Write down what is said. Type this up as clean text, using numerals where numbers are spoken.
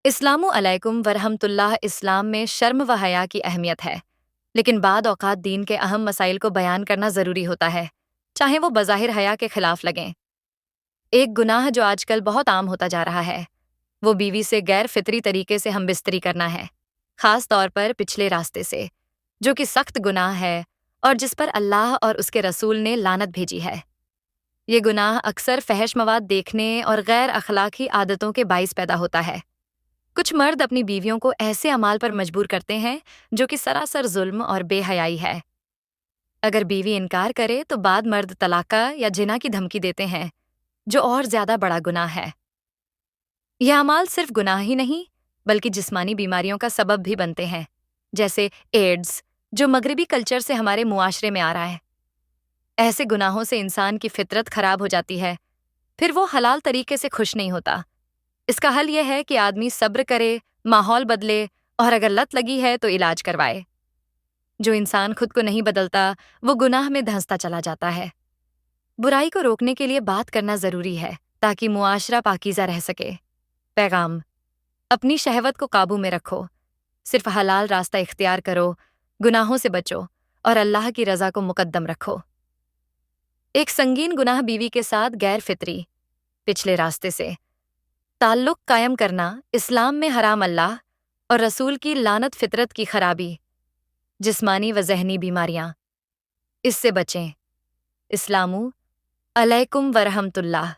اسلام علیکم ورحمۃ اللہ۔ اسلام میں شرم و حیا کی اہمیت ہے، لیکن بعد اوقات دین کے اہم مسائل کو بیان کرنا ضروری ہوتا ہے، چاہے وہ بظاہر حیا کے خلاف لگیں۔ ایک گناہ جو آج کل بہت عام ہوتا جا رہا ہے وہ بیوی سے غیر فطری طریقے سے ہم بستری کرنا ہے، خاص طور پر پچھلے راستے سے، جو کہ سخت گناہ ہے اور جس پر اللہ اور اس کے رسول نے لعنت بھیجی ہے۔ یہ گناہ اکثر فحش مواد دیکھنے اور غیر اخلاقی عادتوں کے باعث پیدا ہوتا ہے۔ کچھ مرد اپنی بیویوں کو ایسے اعمال پر مجبور کرتے ہیں جو کہ سراسر ظلم اور بے حیائی ہے۔ اگر بیوی انکار کرے تو بعد مرد طلاق یا جنا کی دھمکی دیتے ہیں، جو اور زیادہ بڑا گناہ ہے۔ یہ اعمال صرف گناہ ہی نہیں بلکہ جسمانی بیماریوں کا سبب بھی بنتے ہیں، جیسے ایڈز، جو مغربی کلچر سے ہمارے معاشرے میں آ رہا ہے۔ ایسے گناہوں سے انسان کی فطرت خراب ہو جاتی ہے، پھر وہ حلال طریقے سے خوش نہیں ہوتا۔ اس کا حل یہ ہے کہ آدمی صبر کرے، ماحول بدلے اور اگر لت لگی ہے تو علاج کروائے۔ جو انسان خود کو نہیں بدلتا وہ گناہ میں دھنستا چلا جاتا ہے۔ برائی کو روکنے کے لیے بات کرنا ضروری ہے تاکہ معاشرہ پاکیزہ رہ سکے۔ پیغام: اپنی شہوت کو قابو میں رکھو، صرف حلال راستہ اختیار کرو، گناہوں سے بچو اور اللہ کی رضا کو مقدم رکھو۔ ایک سنگین گناہ بیوی کے ساتھ غیر فطری پچھلے راستے سے تعلق قائم کرنا اسلام میں حرام۔ اللہ اور رسول کی لعنت فطرت کی خرابی، جسمانی و ذہنی بیماریاں، اس سے بچیں۔ اسلام علیکم ورحمۃ اللہ۔